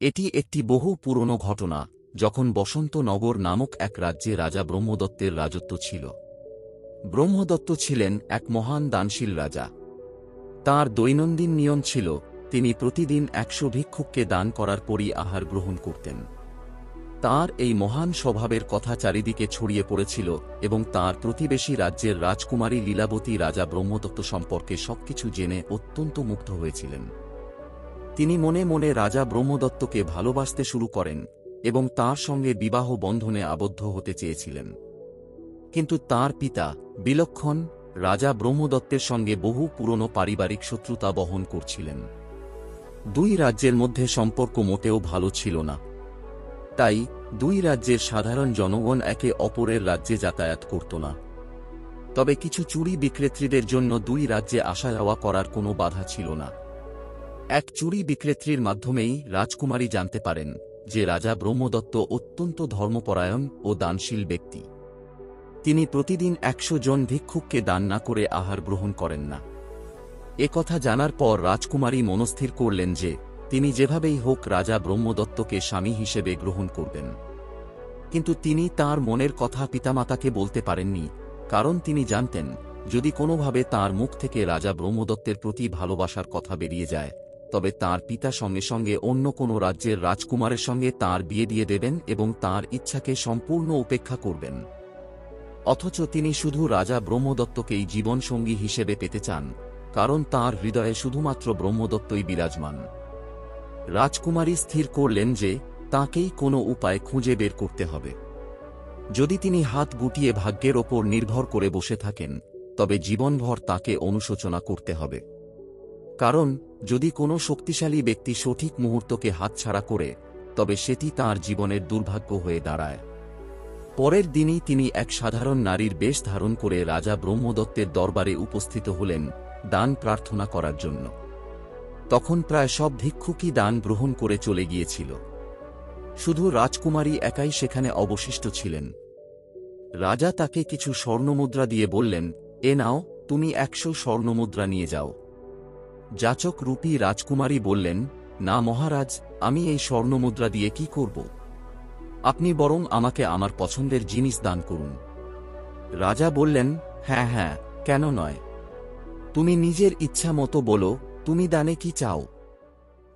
এটি একটি বহু পুরনো ঘটনা, যখন বসন্তনগর নামক এক রাজ্যে রাজা ব্রহ্মদত্তের রাজত্ব ছিল। ব্রহ্মদত্ত ছিলেন এক মহান দানশীল রাজা। তাঁর দৈনন্দিন নিয়ম ছিল, তিনি প্রতিদিন ১০০ ভিক্ষুককে দান করার পরই আহার গ্রহণ করতেন। তাঁর এই মহান স্বভাবের কথা চারিদিকে ছড়িয়ে পড়েছিল এবং তাঁর প্রতিবেশী রাজ্যের রাজকুমারী লীলাবতী রাজা ব্রহ্মদত্ত সম্পর্কে সবকিছু জেনে অত্যন্ত মুগ্ধ হয়েছিলেন। তিনি মনে মনে রাজা ব্রহ্মদত্তকে ভালোবাসতে শুরু করেন এবং তাঁর সঙ্গে বিবাহ বন্ধনে আবদ্ধ হতে চেয়েছিলেন। কিন্তু তাঁর পিতা বিলক্ষণ রাজা ব্রহ্মদত্তের সঙ্গে বহু পুরনো পারিবারিক শত্রুতা বহন করছিলেন। দুই রাজ্যের মধ্যে সম্পর্ক মোটেও ভালো ছিল না। তাই দুই রাজ্যের সাধারণ জনগণ একে অপরের রাজ্যে যাতায়াত করত না। তবে কিছু চুড়ি বিক্রেত্রীদের জন্য দুই রাজ্যে আসা যাওয়া করার কোনো বাধা ছিল না। এক চুড়ি বিক্রেত্রীর মাধ্যমেই রাজকুমারী জানতে পারেন যে রাজা ব্রহ্মদত্ত অত্যন্ত ধর্মপরায়ণ ও দানশীল ব্যক্তি। তিনি প্রতিদিন ১০০ জন ভিক্ষুককে দান না করে আহার গ্রহণ করেন না। কথা জানার পর রাজকুমারী মনস্থির করলেন যে তিনি যেভাবেই হোক রাজা ব্রহ্মদত্তকে স্বামী হিসেবে গ্রহণ করবেন। কিন্তু তিনি তাঁর মনের কথা পিতামাতাকে বলতে পারেননি, কারণ তিনি জানতেন যদি কোনোভাবে তাঁর মুখ থেকে রাজা ব্রহ্মদত্তের প্রতি ভালোবাসার কথা বেরিয়ে যায়, তবে তাঁর পিতা সঙ্গে সঙ্গে অন্য কোনো রাজ্যের রাজকুমারের সঙ্গে তাঁর বিয়ে দিয়ে দেবেন এবং তাঁর ইচ্ছাকে সম্পূর্ণ উপেক্ষা করবেন। অথচ তিনি শুধু রাজা ব্রহ্মদত্তকেই জীবনসঙ্গী হিসেবে পেতে চান, কারণ তাঁর হৃদয়ে শুধুমাত্র ব্রহ্মদত্তই বিরাজমান। রাজকুমারী স্থির করলেন যে তাঁকেই কোনো উপায় খুঁজে বের করতে হবে। যদি তিনি হাত গুটিয়ে ভাগ্যের ওপর নির্ভর করে বসে থাকেন, তবে জীবনভর তাঁকে অনুশোচনা করতে হবে। কারণ যদি কোনো শক্তিশালী ব্যক্তি সঠিক মুহূর্তকে হাতছাড়া করে, তবে সেটি তাঁর জীবনের দুর্ভাগ্য হয়ে দাঁড়ায়। পরের দিনই তিনি এক সাধারণ নারীর বেশ ধারণ করে রাজা ব্রহ্মদত্তের দরবারে উপস্থিত হলেন দান প্রার্থনা করার জন্য। তখন প্রায় সব ভিক্ষুকই দান গ্রহণ করে চলে গিয়েছিল। শুধু রাজকুমারী একাই সেখানে অবশিষ্ট ছিলেন। রাজা তাকে কিছু স্বর্ণমুদ্রা দিয়ে বললেন, এ নাও, তুমি ১০০ স্বর্ণমুদ্রা নিয়ে যাও। যাচক রূপী রাজকুমারী বললেন, না মহারাজ, আমি এই স্বর্ণমুদ্রা দিয়ে কি করব? আপনি বরং আমাকে আমার পছন্দের জিনিস দান করুন। রাজা বললেন, হ্যাঁ হ্যাঁ, কেন নয়। তুমি নিজের ইচ্ছা মতো বলো, তুমি দানে কি চাও?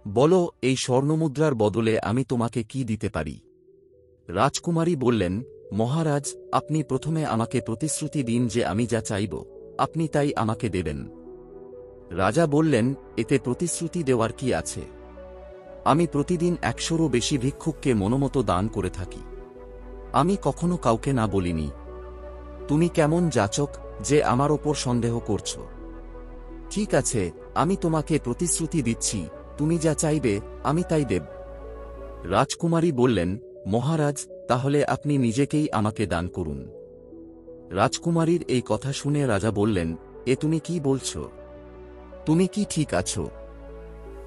বলো, এই স্বর্ণমুদ্রার বদলে আমি তোমাকে কি দিতে পারি? রাজকুমারী বললেন, মহারাজ, আপনি প্রথমে আমাকে প্রতিশ্রুতি দিন যে আমি যা চাইব আপনি তাই আমাকে দেবেন। রাজা বললেন, এতে প্রতিশ্রুতি দেওয়ার কি আছে? আমি প্রতিদিন ১০০রও বেশি ভিক্ষুককে মনোমতো দান করে থাকি। আমি কখনো কাউকে না বলিনি। তুমি কেমন যাচক যে আমার ওপর সন্দেহ করছ? ঠিক আছে, আমি তোমাকে প্রতিশ্রুতি দিচ্ছি, তুমি যা চাইবে আমি তাই দেব। রাজকুমারী বললেন, মহারাজ, তাহলে আপনি নিজেকেই আমাকে দান করুন। রাজকুমারীর এই কথা শুনে রাজা বললেন, এ তুমি কি বলছ? তুমি কি ঠিক আছো?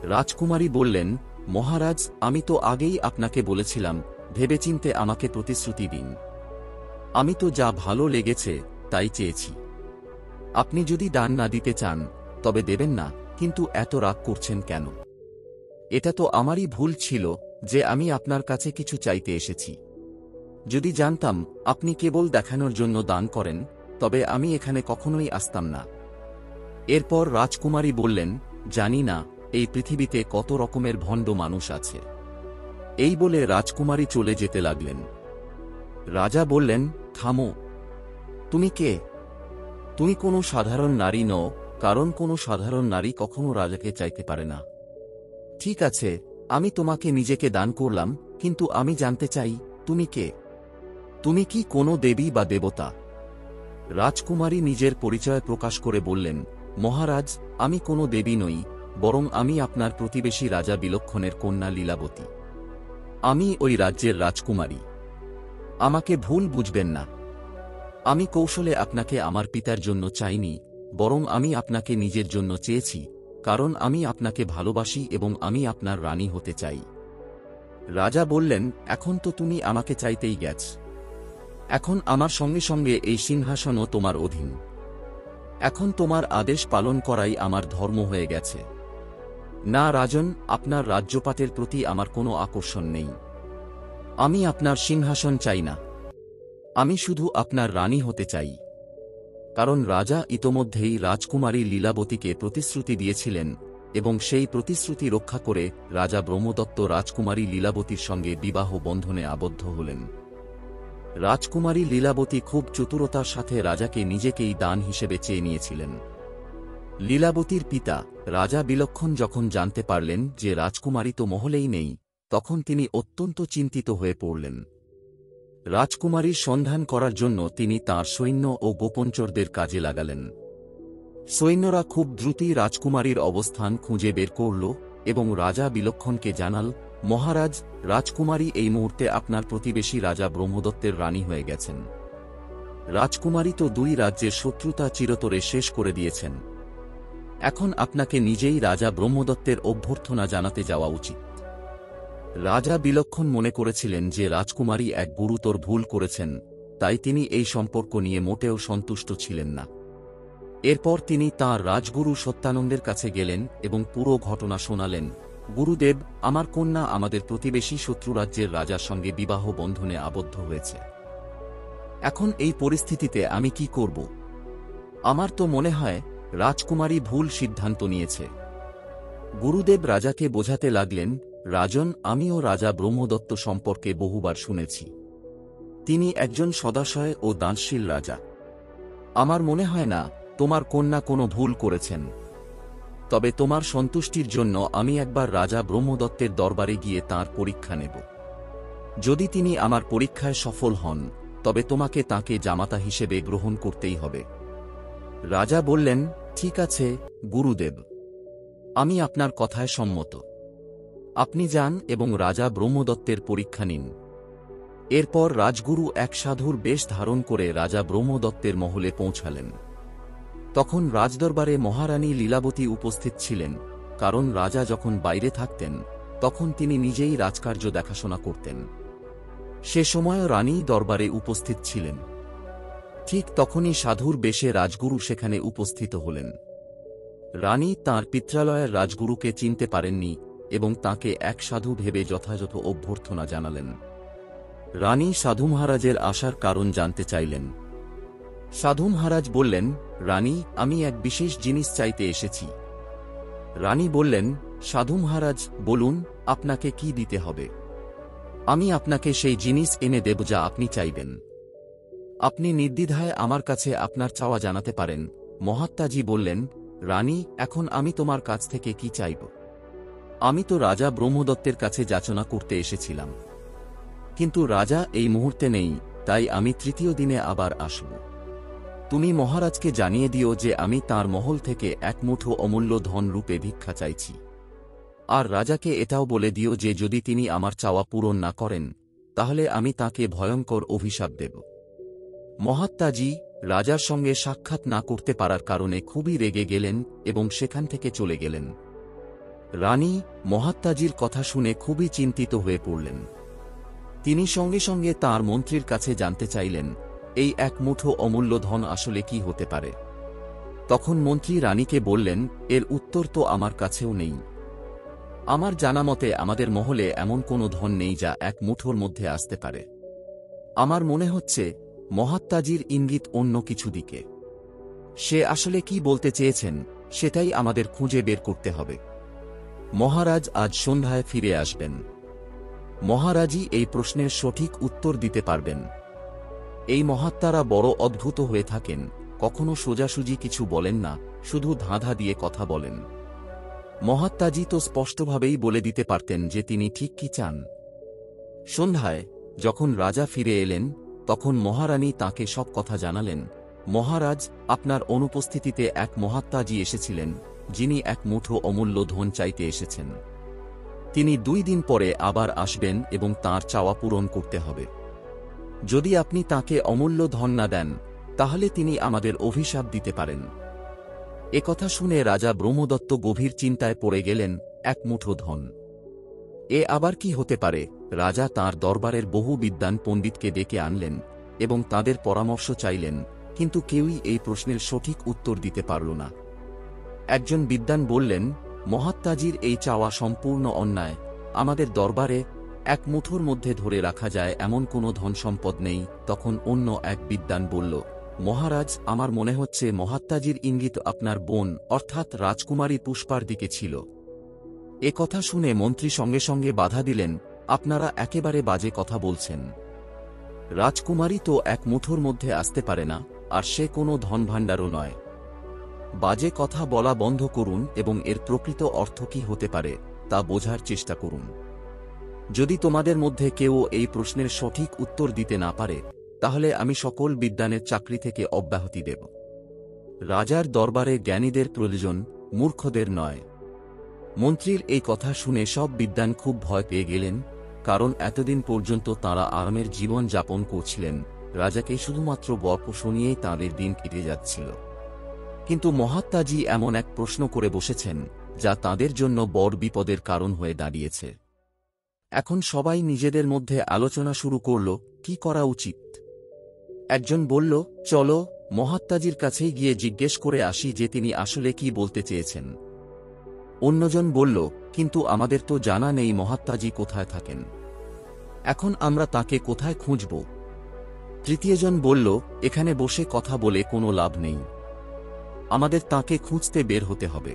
রাজকুমারী বললেন, মহারাজ, আমি তো আগেই আপনাকে বলেছিলাম ভেবেচিন্তে আমাকে প্রতিশ্রুতি দিন। আমি তো যা ভালো লেগেছে তাই চেয়েছি। আপনি যদি দান না দিতে চান তবে দেবেন না, কিন্তু এত রাগ করছেন কেন? এটা তো আমারই ভুল ছিল যে আমি আপনার কাছে কিছু চাইতে এসেছি। যদি জানতাম আপনি কেবল দেখানোর জন্য দান করেন, তবে আমি এখানে কখনোই আসতাম না। এরপর রাজকুমারী বললেন, জানি না এই পৃথিবীতে কত রকমের ভণ্ড মানুষ আছে। এই বলে রাজকুমারী চলে যেতে লাগলেন। রাজা বললেন, থামো, তুমি কে? তুমি কোনো সাধারণ নারী নও, কারণ কোনো সাধারণ নারী কখনো রাজাকে চাইতে পারে না। ঠিক আছে, আমি তোমাকে নিজেকে দান করলাম, কিন্তু আমি জানতে চাই তুমি কে? তুমি কি কোনো দেবী বা দেবতা? রাজকুমারী নিজের পরিচয় প্রকাশ করে বললেন, মহারাজ, আমি কোনো দেবী নই, বরং আমি আপনার প্রতিবেশী রাজা বিলক্ষণের কন্যা লীলাবতী। আমি ওই রাজ্যের রাজকুমারী। আমাকে ভুল বুঝবেন না। আমি কৌশলে আপনাকে আমার পিতার জন্য চাইনি, বরং আমি আপনাকে নিজের জন্য চেয়েছি, কারণ আমি আপনাকে ভালোবাসি এবং আমি আপনার রানী হতে চাই। রাজা বললেন, এখন তো তুমি আমাকে চাইতেই গেছ। এখন আমার সঙ্গে সঙ্গে এই সিংহাসনও তোমার অধীন। এখন তোমার আদেশ পালন করাই আমার ধর্ম হয়ে গেছে। না রাজন, আপনার রাজ্যপাটের প্রতি আমার কোনো আকর্ষণ নেই। আমি আপনার সিংহাসন চাই না। আমি শুধু আপনার রানী হতে চাই। কারণ রাজা ইতোমধ্যেই রাজকুমারী লীলাবতীকে প্রতিশ্রুতি দিয়েছিলেন, এবং সেই প্রতিশ্রুতি রক্ষা করে রাজা ব্রহ্মদত্ত রাজকুমারী লীলাবতীর সঙ্গে বিবাহ বন্ধনে আবদ্ধ হলেন। রাজকুমারী লীলাবতী খুব চতুরতার সাথে রাজাকে নিজেকেই দান হিসেবে চেয়ে নিয়েছিলেন। লীলাবতীর পিতা রাজা বিলক্ষণ যখন জানতে পারলেন যে রাজকুমারী তো মহলেই নেই, তখন তিনি অত্যন্ত চিন্তিত হয়ে পড়লেন। রাজকুমারীর সন্ধান করার জন্য তিনি তাঁর সৈন্য ও গোপনচরদের কাজে লাগালেন। সৈন্যরা খুব দ্রুতই রাজকুমারীর অবস্থান খুঁজে বের করল এবং রাজা বিলক্ষণকে জানাল, মহারাজ, রাজকুমারী এই মুহূর্তে আপনার প্রতিবেশী রাজা ব্রহ্মদত্তের রানী হয়ে গেছেন। রাজকুমারী তো দুই রাজ্যের শত্রুতা চিরতরে শেষ করে দিয়েছেন। এখন আপনাকে নিজেই রাজা ব্রহ্মদত্তের অভ্যর্থনা জানাতে যাওয়া উচিত। রাজা বিলক্ষণ মনে করেছিলেন যে রাজকুমারী এক গুরুতর ভুল করেছেন, তাই তিনি এই সম্পর্ক নিয়ে মোটেও সন্তুষ্ট ছিলেন না। এরপর তিনি তাঁর রাজগুরু সত্যানন্দের কাছে গেলেন এবং পুরো ঘটনা শোনালেন। গুরুদেব, আমার কন্যা আমাদের প্রতিবেশী শত্রুরাজ্যের রাজার সঙ্গে বিবাহ বন্ধনে আবদ্ধ হয়েছে। এখন এই পরিস্থিতিতে আমি কি করব? আমার তো মনে হয় রাজকুমারী ভুল সিদ্ধান্ত নিয়েছে। গুরুদেব রাজাকে বোঝাতে লাগলেন, রাজন, আমিও রাজা ব্রহ্মদত্ত সম্পর্কে বহুবার শুনেছি। তিনি একজন সদাশয় ও দানশীল রাজা। আমার মনে হয় না তোমার কন্যা কোনো ভুল করেছেন। তবে তোমার সন্তুষ্টির জন্য আমি একবার রাজা ব্রহ্মদত্তের দরবারে গিয়ে তাঁর পরীক্ষা নেব। যদি তিনি আমার পরীক্ষায় সফল হন, তবে তোমাকে তাঁকে জামাতা হিসেবে গ্রহণ করতেই হবে। রাজা বললেন, ঠিক আছে গুরুদেব, আমি আপনার কথায় সম্মত। আপনি যান এবং রাজা ব্রহ্মদত্তের পরীক্ষা নিন। এরপর রাজগুরু এক সাধুর বেশ ধারণ করে রাজা ব্রহ্মদত্তের মহলে পৌঁছালেন। তখন রাজদরবারে মহারানী লীলাবতী উপস্থিত ছিলেন, কারণ রাজা যখন বাইরে থাকতেন তখন তিনি নিজেই রাজকার্য দেখাশোনা করতেন। সে সময়ও রানী দরবারে উপস্থিত ছিলেন। ঠিক তখনই সাধুর বেশে রাজগুরু সেখানে উপস্থিত হলেন। রানী তাঁর পিত্রালয়ের রাজগুরুকে চিনতে পারেননি এবং তাঁকে এক সাধু ভেবে যথাযথ অভ্যর্থনা জানালেন। রানী সাধু মহারাজের আসার কারণ জানতে চাইলেন। সাধু মহারাজ বললেন, রানী, আমি এক বিশেষ জিনিস চাইতে এসেছি। রানী বললেন, সাধু মহারাজ বলুন, আপনাকে কি দিতে হবে? আমি আপনাকে সেই জিনিস এনে দেব যা আপনি চাইবেন। আপনি নির্দ্বিধায় আমার কাছে আপনার চাওয়া জানাতে পারেন। মহাত্মাজি বললেন, রানী, এখন আমি তোমার কাছ থেকে কি চাইব? আমি তো রাজা ব্রহ্মদত্তের কাছে যাচনা করতে এসেছিলাম, কিন্তু রাজা এই মুহূর্তে নেই, তাই আমি তৃতীয় দিনে আবার আসব। তুমি মহারাজকে জানিয়ে দিও যে আমি তাঁর মহল থেকে এক মুঠো অমূল্য ধন রূপে ভিক্ষা চাইছি। আর রাজাকে এটাও বলে দিও যে যদি তিনি আমার চাওয়া পূরণ না করেন, তাহলে আমি তাঁকে ভয়ঙ্কর অভিশাপ দেব। মহাত্মাজি রাজার সঙ্গে সাক্ষাৎ না করতে পারার কারণে খুবই রেগে গেলেন এবং সেখান থেকে চলে গেলেন। রানী মহাত্মাজির কথা শুনে খুবই চিন্তিত হয়ে পড়লেন। তিনি সঙ্গে সঙ্গে তাঁর মন্ত্রীর কাছে জানতে চাইলেন, এই এক মুঠো অমূল্য ধন আসলে কি হতে পারে? তখন মন্ত্রী রানীকে বললেন, এর উত্তর তো আমার কাছেও নেই। আমার জানা মতে আমাদের মহলে এমন কোনো ধন নেই যা এক মুঠোর মধ্যে আসতে পারে। আমার মনে হচ্ছে মহাত্মাজির ইঙ্গিত অন্য কিছু দিকে। সে আসলে কি বলতে চেয়েছেন সেটাই আমাদের খুঁজে বের করতে হবে। মহারাজ আজ সন্ধ্যায় ফিরে আসবেন। মহারাজই এই প্রশ্নের সঠিক উত্তর দিতে পারবেন। এই মহাত্মারা বড় অদ্ভুত হয়ে থাকেন, কখনো সোজাসুজি কিছু বলেন না, শুধু ধাঁধা দিয়ে কথা বলেন। মহাত্মাজি তো স্পষ্টভাবেই বলে দিতে পারতেন যে তিনি ঠিক কি চান। সন্ধ্যায় যখন রাজা ফিরে এলেন, তখন মহারানী তাঁকে সব কথা জানালেন। মহারাজ, আপনার অনুপস্থিতিতে এক মহাত্মাজি এসেছিলেন, যিনি এক মুঠো অমূল্য ধন চাইতে এসেছেন। তিনি 2 দিন পরে আবার আসবেন এবং তাঁর চাওয়া পূরণ করতে হবে। যদি আপনি তাঁকে অমূল্য ধন না দেন, তাহলে তিনি আমাদের অভিশাপ দিতে পারেন। একথা শুনে রাজা ব্রহ্মদত্ত গভীর চিন্তায় পড়ে গেলেন। এক মুঠো ধন, এ আবার কি হতে পারে? রাজা তাঁর দরবারের বহু বিদ্বান পণ্ডিতকে ডেকে আনলেন এবং তাদের পরামর্শ চাইলেন, কিন্তু কেউই এই প্রশ্নের সঠিক উত্তর দিতে পারল না। একজন বিদ্বান বললেন, মহাত্মাজির এই চাওয়া সম্পূর্ণ অন্যায়। আমাদের দরবারে এক মুঠোর মধ্যে ধরে রাখা যায় এমন কোনো ধন সম্পদ নেই। তখন অন্য এক বিদ্বান বলল, মহারাজ, আমার মনে হচ্ছে মহাত্মাজির ইঙ্গিত আপনার বোন অর্থাৎ রাজকুমারী পুষ্পার দিকে ছিল। এ কথা শুনে মন্ত্রী সঙ্গে সঙ্গে বাধা দিলেন, আপনারা একেবারে বাজে কথা বলছেন। রাজকুমারী তো এক মুঠোর মধ্যে আসতে পারে না, আর সে কোনো ধনভাণ্ডারও নয়। বাজে কথা বলা বন্ধ করুন এবং এর প্রকৃত অর্থ কী হতে পারে তা বোঝার চেষ্টা করুন। যদি তোমাদের মধ্যে কেউ এই প্রশ্নের সঠিক উত্তর দিতে না পারে, তাহলে আমি সকল বিদ্বানের চাকরি থেকে অব্যাহতি দেব। রাজার দরবারে জ্ঞানীদের প্রয়োজন, মূর্খদের নয়। মন্ত্রীর এই কথা শুনে সব বিদ্বান খুব ভয় পেয়ে গেলেন, কারণ এতদিন পর্যন্ত তাঁরা আরামের জীবন যাপন করছিলেন। রাজাকে শুধুমাত্র গল্প শুনিয়েই তাঁদের দিন কেটে যাচ্ছিল। কিন্তু মহাত্মাজি এমন এক প্রশ্ন করে বসেছেন যা তাঁদের জন্য বড় বিপদের কারণ হয়ে দাঁড়িয়েছে। এখন সবাই নিজেদের মধ্যে আলোচনা শুরু করল, কি করা উচিত। একজন বলল, চলো মহাত্মাজির কাছেই গিয়ে জিজ্ঞেস করে আসি যে তিনি আসলে কি বলতে চেয়েছেন। অন্যজন বলল, কিন্তু আমাদের তো জানা নেই মহাত্মাজি কোথায় থাকেন, এখন আমরা তাকে কোথায় খুঁজব। তৃতীয়জন বলল, এখানে বসে কথা বলে কোনো লাভ নেই, আমাদের তাকে খুঁজতে বের হতে হবে।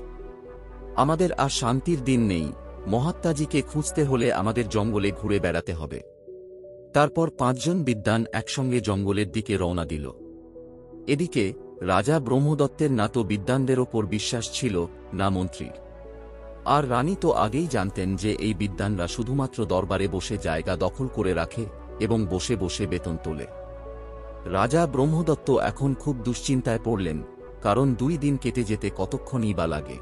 আমাদের আর শান্তির দিন নেই, মহাত্মাজিকে খুঁজতে হলে আমাদের জঙ্গলে ঘুরে বেড়াতে হবে। তারপর 5 জন বিদ্বান একসঙ্গে জঙ্গলের দিকে রওনা দিল। এদিকে রাজা ব্রহ্মদত্তের না তো বিদ্বানদের ওপর বিশ্বাস ছিল, না মন্ত্রীর। আর রানী তো আগেই জানতেন যে এই বিদ্বানরা শুধুমাত্র দরবারে বসে জায়গা দখল করে রাখে এবং বসে বসে বেতন তোলে। রাজা ব্রহ্মদত্ত এখন খুব দুশ্চিন্তায় পড়লেন, কারণ 2 দিন কেটে যেতে কতক্ষণই বা লাগে।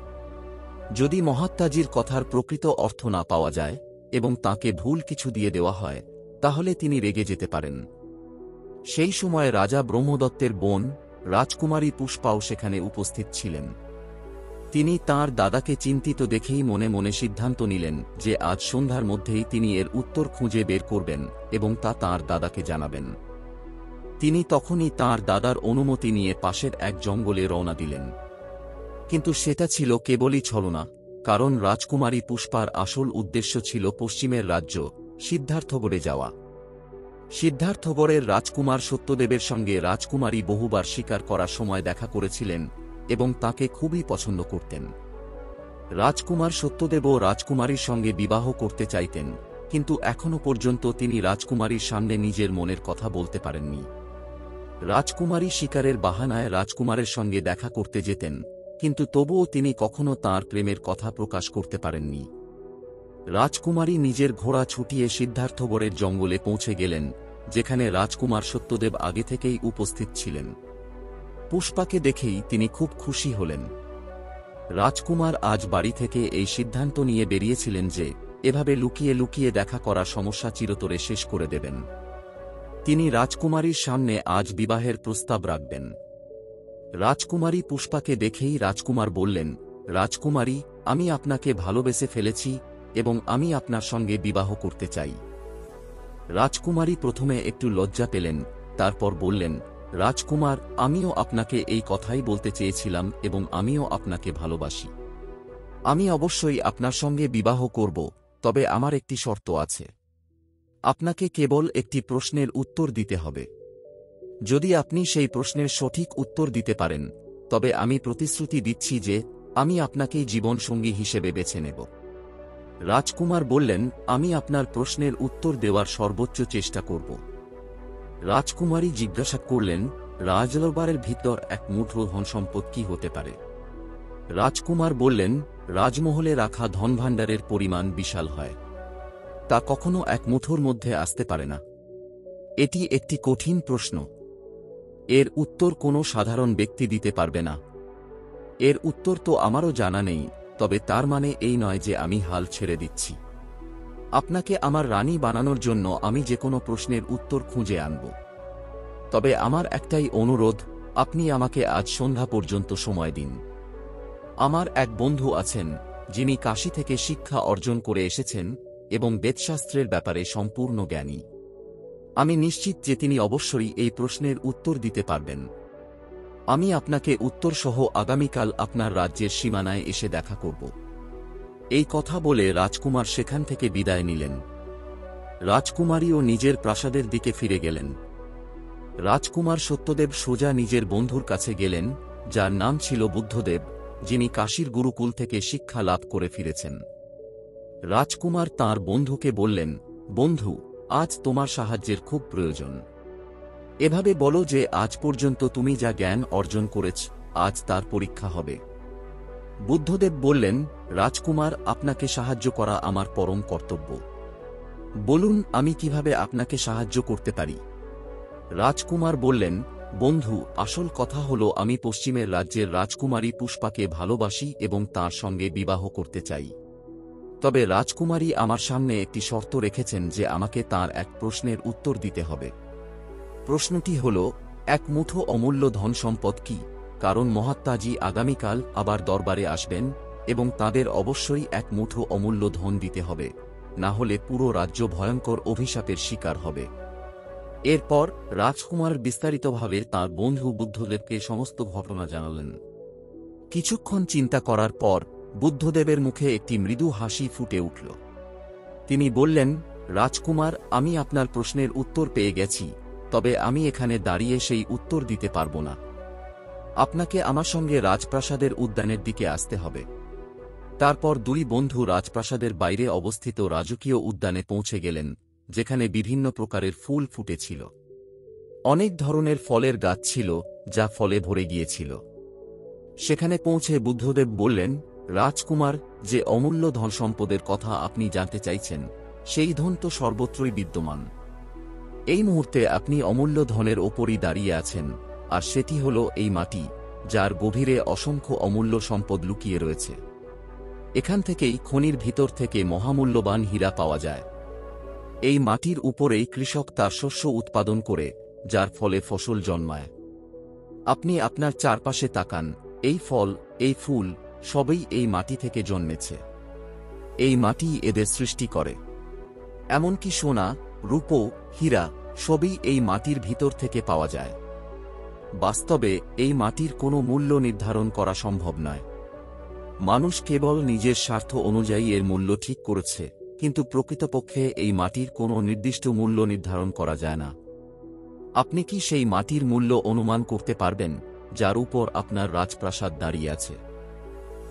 যদি মহাত্মাজির কথার প্রকৃত অর্থ না পাওয়া যায় এবং তাকে ভুল কিছু দিয়ে দেওয়া হয়, তাহলে তিনি রেগে যেতে পারেন। সেই সময় রাজা ব্রহ্মদত্তের বোন রাজকুমারী পুষ্পাও সেখানে উপস্থিত ছিলেন। তিনি তাঁর দাদাকে চিন্তিত দেখেই মনে মনে সিদ্ধান্ত নিলেন যে আজ সন্ধ্যার মধ্যেই তিনি এর উত্তর খুঁজে বের করবেন এবং তা তাঁর দাদাকে জানাবেন। তিনি তখনই তাঁর দাদার অনুমতি নিয়ে পাশের এক জঙ্গলে রওনা দিলেন। কিন্তু সেটা ছিল কেবলই ছলনা, কারণ রাজকুমারী পুষ্পার আসল উদ্দেশ্য ছিল পশ্চিমের রাজ্য সিদ্ধার্থগড়ে যাওয়া। সিদ্ধার্থগড়ের রাজকুমার সত্যদেবের সঙ্গে রাজকুমারী বহুবার শিকার করার সময় দেখা করেছিলেন এবং তাকে খুবই পছন্দ করতেন। রাজকুমার সত্যদেবও রাজকুমারীর সঙ্গে বিবাহ করতে চাইতেন, কিন্তু এখনও পর্যন্ত তিনি রাজকুমারীর সামনে নিজের মনের কথা বলতে পারেননি। রাজকুমারী শিকারের বাহানায় রাজকুমারের সঙ্গে দেখা করতে যেতেন, কিন্তু তবুও তিনি কখনো তাঁর প্রেমের কথা প্রকাশ করতে পারেননি। রাজকুমারী নিজের ঘোড়া ছুটিয়ে সিদ্ধার্থগড়ের জঙ্গলে পৌঁছে গেলেন, যেখানে রাজকুমার সত্যদেব আগে থেকেই উপস্থিত ছিলেন। পুষ্পাকে দেখেই তিনি খুব খুশি হলেন। রাজকুমার আজ বাড়ি থেকে এই সিদ্ধান্ত নিয়ে বেরিয়েছিলেন যে এভাবে লুকিয়ে লুকিয়ে দেখা করা সমস্যা চিরতরে শেষ করে দেবেন। তিনি রাজকুমারীর সামনে আজ বিবাহের প্রস্তাব রাখবেন। রাজকুমারী পুষ্পাকে দেখেই রাজকুমার বললেন, রাজকুমারী, আমি আপনাকে ভালোবেসে ফেলেছি এবং আমি আপনার সঙ্গে বিবাহ করতে চাই। রাজকুমারী প্রথমে একটু লজ্জা পেলেন, তারপর বললেন, রাজকুমার, আমিও আপনাকে এই কথাই বলতে চেয়েছিলাম এবং আমিও আপনাকে ভালোবাসি। আমি অবশ্যই আপনার সঙ্গে বিবাহ করব, তবে আমার একটি শর্ত আছে। আপনাকে কেবল একটি প্রশ্নের উত্তর দিতে হবে। যদি আপনি সেই প্রশ্নের সঠিক উত্তর দিতে পারেন, তবে আমি প্রতিশ্রুতি দিচ্ছি যে আমি আপনাকেই জীবনসঙ্গী হিসেবে বেছে নেব। রাজকুমার বললেন, আমি আপনার প্রশ্নের উত্তর দেওয়ার সর্বোচ্চ চেষ্টা করব। রাজকুমারী জিজ্ঞাসা করলেন, রাজদরবারের ভিতর এক মুঠো ধনসম্পদ কি হতে পারে? রাজকুমার বললেন, রাজমহলে রাখা ধনভাণ্ডারের পরিমাণ বিশাল হয়, তা কখনো এক মুঠোর মধ্যে আসতে পারে না। এটি একটি কঠিন প্রশ্ন। এর উত্তর কোনো সাধারণ ব্যক্তি দিতে পারবে না। এর উত্তর তো আমারও জানা নেই, তবে তার মানে এই নয় যে আমি হাল ছেড়ে দিচ্ছি। আপনাকে আমার রানী বানানোর জন্য আমি যে কোনো প্রশ্নের উত্তর খুঁজে আনব। তবে আমার একটাই অনুরোধ, আপনি আমাকে আজ সন্ধ্যা পর্যন্ত সময় দিন। আমার এক বন্ধু আছেন যিনি কাশী থেকে শিক্ষা অর্জন করে এসেছেন এবং বেদশাস্ত্রের ব্যাপারে সম্পূর্ণ জ্ঞানী। আমি নিশ্চিত যে তিনি অবশ্যই এই প্রশ্নের উত্তর দিতে পারবেন। আমি আপনাকে উত্তরসহ আগামীকাল আপনার রাজ্যের সীমানায় এসে দেখা করব। এই কথা বলে রাজকুমার সেখান থেকে বিদায় নিলেন। রাজকুমারীও নিজের প্রাসাদের দিকে ফিরে গেলেন। রাজকুমার সত্যদেব সোজা নিজের বন্ধুর কাছে গেলেন, যার নাম ছিল বুদ্ধদেব, যিনি কাশীর গুরুকুল থেকে শিক্ষা লাভ করে ফিরেছেন। রাজকুমার তাঁর বন্ধুকে বললেন, বন্ধু, আজ তোমার সাহায্যের খুব প্রয়োজন। এভাবে বলো যে আজ পর্যন্ত তুমি যা জ্ঞান অর্জন করেছ, আজ তার পরীক্ষা হবে। বুদ্ধদেব বললেন, রাজকুমার, আপনাকে সাহায্য করা আমার পরম কর্তব্য। বলুন, আমি কিভাবে আপনাকে সাহায্য করতে পারি? রাজকুমার বললেন, বন্ধু, আসল কথা হলো আমি পশ্চিমের রাজ্যের রাজকুমারী পুষ্পাকে ভালোবাসি এবং তার সঙ্গে বিবাহ করতে চাই। তবে রাজকুমারী আমার সামনে একটি শর্ত রেখেছেন যে আমাকে তার এক প্রশ্নের উত্তর দিতে হবে। প্রশ্নটি হল, এক মুঠো অমূল্য ধন সম্পদ কি? কারণ মহাত্মাজি আগামীকাল আবার দরবারে আসবেন এবং তাদের অবশ্যই এক মুঠো অমূল্য ধন দিতে হবে, না হলে পুরো রাজ্য ভয়ঙ্কর অভিশাপের শিকার হবে। এরপর রাজকুমার বিস্তারিতভাবে তাঁর বন্ধু বুদ্ধদেবকে সমস্ত ঘটনা জানালেন। কিছুক্ষণ চিন্তা করার পর বুদ্ধদেবের মুখে একটি মৃদু হাসি ফুটে উঠল। তিনি বললেন, রাজকুমার, আমি আপনার প্রশ্নের উত্তর পেয়ে গেছি, তবে আমি এখানে দাঁড়িয়ে সেই উত্তর দিতে পারব না। আপনাকে আমার সঙ্গে রাজপ্রাসাদের উদ্যানের দিকে আসতে হবে। তারপর দুই বন্ধু রাজপ্রাসাদের বাইরে অবস্থিত রাজকীয় উদ্যানে পৌঁছে গেলেন, যেখানে বিভিন্ন প্রকারের ফুল ফুটেছিল। অনেক ধরনের ফলের গাছ ছিল, যা ফলে ভরে গিয়েছিল। সেখানে পৌঁছে বুদ্ধদেব বললেন, রাজকুমার, যে অমূল্য ধনসম্পদের কথা আপনি জানতে চাইছেন, সেই ধন তো সর্বত্রই বিদ্যমান। এই মুহূর্তে আপনি অমূল্য ধনের ওপরই দাঁড়িয়ে আছেন, আর সেটি হল এই মাটি, যার গভীরে অসংখ্য অমূল্য সম্পদ লুকিয়ে রয়েছে। এখান থেকেই খনির ভিতর থেকে মহামূল্যবান হীরা পাওয়া যায়। এই মাটির উপরেই কৃষক তার শস্য উৎপাদন করে, যার ফলে ফসল জন্মায়। আপনি আপনার চারপাশে তাকান, এই ফল, এই ফুল, সবই এই মাটি থেকে জন্মেছে। এই মাটি এদের সৃষ্টি করে। এমনকি সোনা, রূপো, হীরা, সবই এই মাটির ভিতর থেকে পাওয়া যায়। বাস্তবে এই মাটির কোনো মূল্য নির্ধারণ করা সম্ভব নয়। মানুষ কেবল নিজের স্বার্থ অনুযায়ী এর মূল্য ঠিক করেছে, কিন্তু প্রকৃতপক্ষে এই মাটির কোনো নির্দিষ্ট মূল্য নির্ধারণ করা যায় না। আপনি কি সেই মাটির মূল্য অনুমান করতে পারবেন, যার উপর আপনার রাজপ্রাসাদ দাঁড়িয়ে আছে?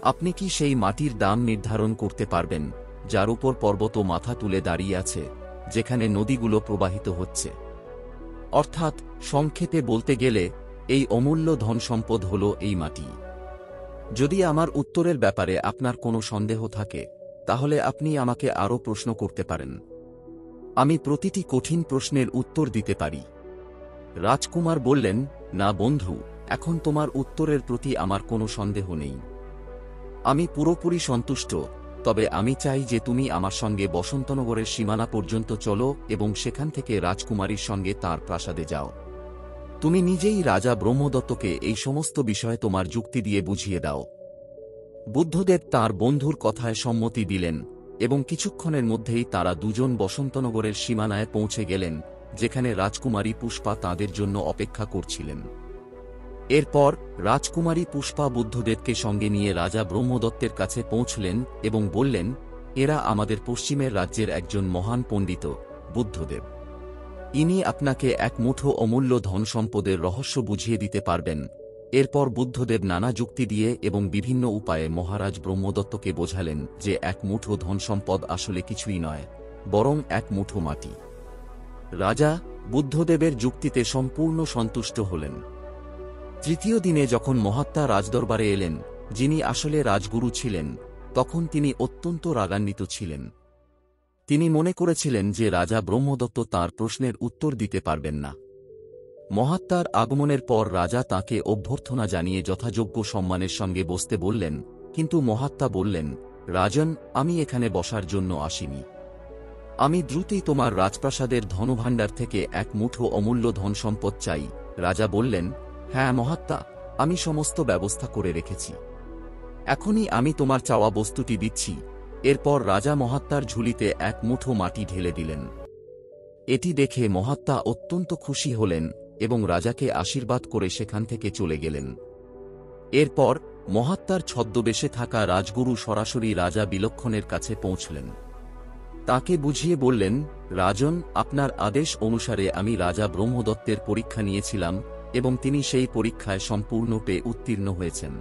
আপনি কি সেই মাটির দাম নির্ধারণ করতে পারবেন, যার উপর পর্বত মাথা তুলে দাঁড়িয়ে আছে, যেখানে নদীগুলো প্রবাহিত হচ্ছে? অর্থাৎ সংক্ষেপে বলতে গেলে, এই অমূল্য ধন সম্পদ হল এই মাটি। যদি আমার উত্তরের ব্যাপারে আপনার কোনো সন্দেহ থাকে, তাহলে আপনি আমাকে আরও প্রশ্ন করতে পারেন। আমি প্রতিটি কঠিন প্রশ্নের উত্তর দিতে পারি। রাজকুমার বললেন, না বন্ধু, এখন তোমার উত্তরের প্রতি আমার কোনো সন্দেহ নেই। আমি পুরোপুরি সন্তুষ্ট, তবে আমি চাই যে তুমি আমার সঙ্গে বসন্তনগরের সীমানা পর্যন্ত চলো এবং সেখান থেকে রাজকুমারীর সঙ্গে তার প্রাসাদে যাও। তুমি নিজেই রাজা ব্রহ্মদত্তকে এই সমস্ত বিষয়ে তোমার যুক্তি দিয়ে বুঝিয়ে দাও। বুদ্ধদেব তাঁর বন্ধুর কথায় সম্মতি দিলেন এবং কিছুক্ষণের মধ্যেই তারা দুজন বসন্তনগরের সীমানায় পৌঁছে গেলেন, যেখানে রাজকুমারী পুষ্পা তাঁদের জন্য অপেক্ষা করছিলেন। এরপর রাজকুমারী পুষ্পা বুদ্ধদেবকে সঙ্গে নিয়ে রাজা ব্রহ্মদত্তের কাছে পৌঁছলেন এবং বললেন, এরা আমাদের পশ্চিমের রাজ্যের একজন মহান পণ্ডিত, বুদ্ধদেব। ইনি আপনাকে এক মুঠো অমূল্য ধন সম্পদের রহস্য বুঝিয়ে দিতে পারবেন। এরপর বুদ্ধদেব নানা যুক্তি দিয়ে এবং বিভিন্ন উপায়ে মহারাজ ব্রহ্মদত্তকে বোঝালেন যে এক মুঠো ধন সম্পদ আসলে কিছুই নয়, বরং এক মুঠো মাটি। রাজা বুদ্ধদেবের যুক্তিতে সম্পূর্ণ সন্তুষ্ট হলেন। তৃতীয় দিনে যখন মহাত্মা রাজদরবারে এলেন, যিনি আসলে রাজগুরু ছিলেন, তখন তিনি অত্যন্ত রাগান্বিত ছিলেন। তিনি মনে করেছিলেন যে রাজা ব্রহ্মদত্ত তাঁর প্রশ্নের উত্তর দিতে পারবেন না। মহাত্মার আগমনের পর রাজা তাঁকে অভ্যর্থনা জানিয়ে যথাযোগ্য সম্মানের সঙ্গে বসতে বললেন, কিন্তু মহাত্মা বললেন, রাজন, আমি এখানে বসার জন্য আসিনি। আমি দ্রুতই তোমার রাজপ্রাসাদের ধনভাণ্ডার থেকে এক মুঠো অমূল্য ধন সম্পদ চাই। রাজা বললেন, হ্যাঁ মহাত্মা, আমি সমস্ত ব্যবস্থা করে রেখেছি। এখনই আমি তোমার চাওয়া বস্তুটি দিচ্ছি। এরপর রাজা মহাত্মার ঝুলিতে এক মুঠো মাটি ঢেলে দিলেন। এটি দেখে মহাত্মা অত্যন্ত খুশি হলেন এবং রাজাকে আশীর্বাদ করে সেখান থেকে চলে গেলেন। এরপর মহাত্মার ছদ্মবেশে থাকা রাজগুরু সরাসরি রাজা বিলক্ষণের কাছে পৌঁছলেন। তাকে বুঝিয়ে বললেন, রাজন, আপনার আদেশ অনুসারে আমি রাজা ব্রহ্মদত্তের পরীক্ষা নিয়েছিলাম এবং তিনি সেই পরীক্ষায় সম্পূর্ণরূপে উত্তীর্ণ হয়েছেন।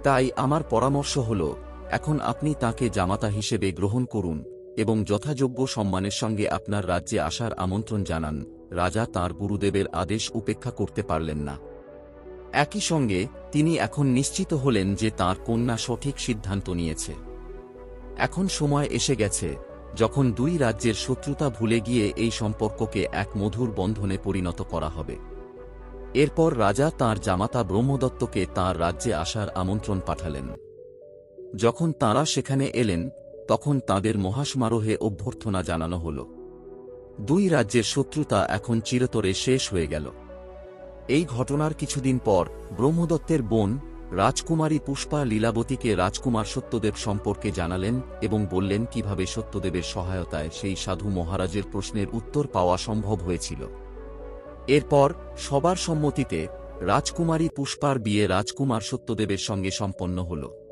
তাই আমার পরামর্শ হল, এখন আপনি তাকে জামাতা হিসেবে গ্রহণ করুন এবং যথাযোগ্য সম্মানের সঙ্গে আপনার রাজ্যে আসার আমন্ত্রণ জানান। রাজা তাঁর গুরুদেবের আদেশ উপেক্ষা করতে পারলেন না। একই সঙ্গে তিনি এখন নিশ্চিত হলেন যে তাঁর কন্যা সঠিক সিদ্ধান্ত নিয়েছে। এখন সময় এসে গেছে যখন দুই রাজ্যের শত্রুতা ভুলে গিয়ে এই সম্পর্ককে এক মধুর বন্ধনে পরিণত করা হবে। এরপর রাজা তাঁর জামাতা ব্রহ্মদত্তকে তাঁর রাজ্যে আসার আমন্ত্রণ পাঠালেন। যখন তাঁরা সেখানে এলেন, তখন তাঁদের মহাসমারোহে অভ্যর্থনা জানানো হল। দুই রাজ্যের শত্রুতা এখন চিরতরে শেষ হয়ে গেল। এই ঘটনার কিছুদিন পর ব্রহ্মদত্তের বোন রাজকুমারী পুষ্পা লীলাবতীকে রাজকুমার সত্যদেব সম্পর্কে জানালেন এবং বললেন কিভাবে সত্যদেবের সহায়তায় সেই সাধু মহারাজের প্রশ্নের উত্তর পাওয়া সম্ভব হয়েছিল। এরপর সবার সম্মতিতে রাজকুমারী পুষ্পার বিয়ে রাজকুমার সত্যদেবের সঙ্গে সম্পন্ন হল।